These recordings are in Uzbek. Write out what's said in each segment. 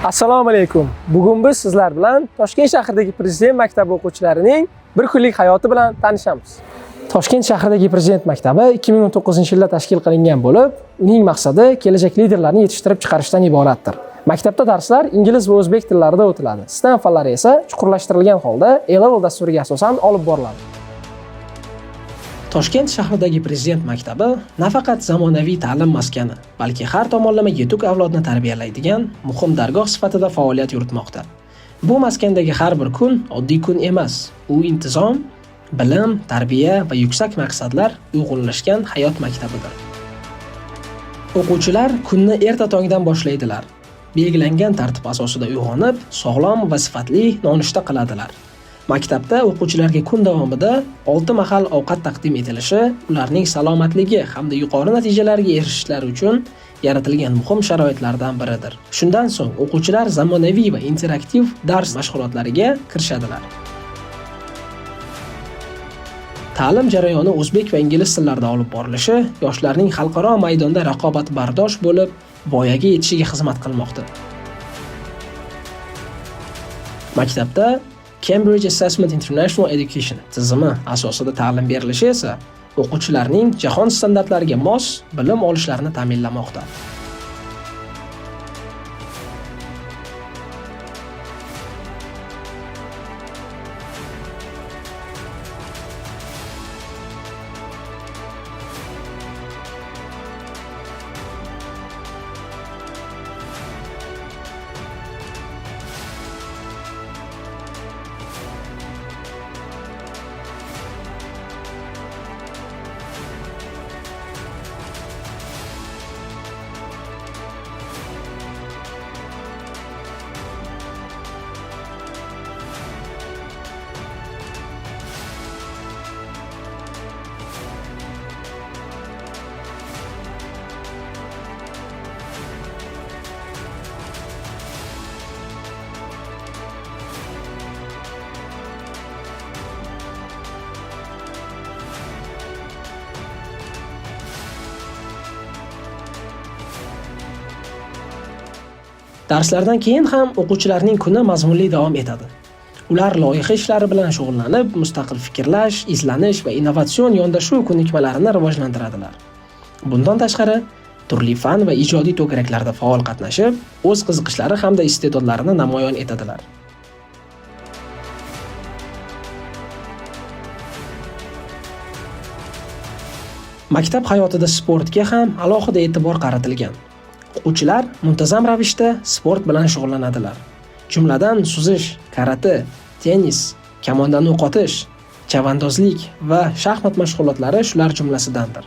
Assalomu alaykum. Bugun biz sizlar bilan Toshkent shahridagi Prezident maktabi o'quvchilarining bir kunlik hayoti bilan tanishamiz. Toshkent shahridagi Prezident maktabi 2019-yilda tashkil qilingan bo'lib, uning maqsadi kelajak liderlarni yetishtirib chiqarishdan iboratdir. Maktabda darslar ingliz va o'zbek tillarida o'tiladi. Sistem fanlari esa chuqurlashtirilgan holda A-level dasturiga asosan olib boriladi. Toshkent shahridagi Prezident maktabi nafaqat zamonaviy ta'lim maskani, balki har tomonlama yetuk avlodni tarbiyalaydigan muhim dargoh sifatida faoliyat yuritmoqda. Bu maskandagi har bir kun oddiy kun emas. U intizom, bilim, tarbiya va yuksak maqsadlar uyg'unlashgan hayot maktabidir. O'quvchilar kunni erta tongdan boshlaydilar. Belgilangan tartib asosida uyg'onib, sog'lom va sifatli nonushta qiladilar. Maktabda o'quvchilarga kun davomida 6 mahal ovqat taqdim etilishi ularning salomatligi hamda yuqori natijalarga erishishlari uchun yaratilgan muhim sharoitlardan biridir. Shundan so'ng o'quvchilar zamonaviy va interaktiv dars mashg'ulotlariga kirishadilar. Ta'lim jarayoni o'zbek va ingliz tillarida olib borilishi yoshlarning xalqaro maydonda raqobatbardosh bo'lib, voyaga yetishiga xizmat qilmoqda. Maktabda Cambridge Assessment International Education tizimi asosida ta'lim berilishi esa o'quvchilarning jahon standartlariga mos bilim olishlarini ta'minlamoqda. Darslardan keyin ham o'quvchilarning kuni mazmunli davom etadi. Ular loyiha ishlari bilan shug'ullanib, mustaqil fikrlash, izlanish va innovatsion yondashuv ko'nikmalarini rivojlantiradilar. Bundan tashqari, turli fan va ijodiy to'garaklarda faol qatnashib, o'z qiziqishlari hamda iste'dodlarini namoyon etadilar. Maktab hayotida sportga ham alohida e'tibor qaratilgan. O'quvchilar muntazam ravishda sport bilan shug'ullanadilar. Jumladan suzish, karate, tennis, kamondan o'q otish, chavandozlik va shaxmat mashg'ulotlari shular jumlasidandir.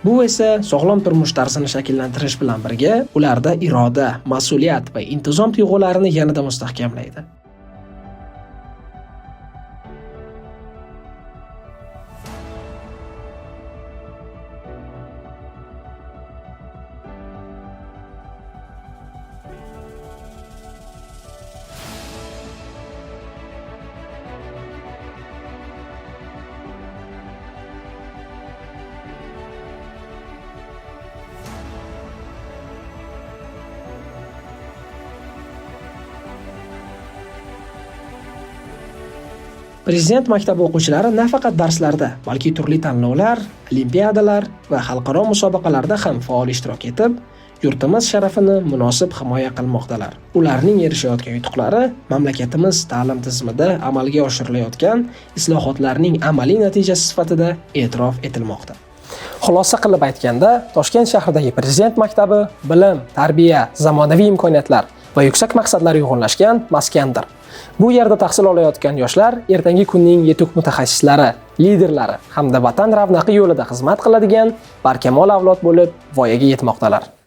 Bu esa sog'lom turmush tarzini shakllantirish bilan birga ularda iroda, mas'uliyat va intizom tuyg'ularini yanada mustahkamlaydi. Prezident maktabi o'quvchilari nafaqat darslarda, balki turli tanlovlar, olimpiadalar va xalqaro musobaqalarda ham faol ishtirok etib, yurtimiz sharafini munosib himoya qilmoqdalar. Ularning erishayotgan yutuqlari mamlakatimiz ta'lim tizimida amalga oshirilayotgan islohotlarning amaliy natijasi sifatida e'tirof etilmoqda. Xulosa qilib aytganda, Toshkent shahridagi Prezident maktabi bilim, tarbiya, zamonaviy imkoniyatlar va yuksak maqsadlar uyg'unlashgan maskandir. Bu yerda tahsil olayotgan yoshlar ertangi kunning yetuk mutaxassislari, liderlari hamda vatan ravnaqi yo'lida xizmat qiladigan barkamol avlod bo'lib voyaga yetmoqdalar.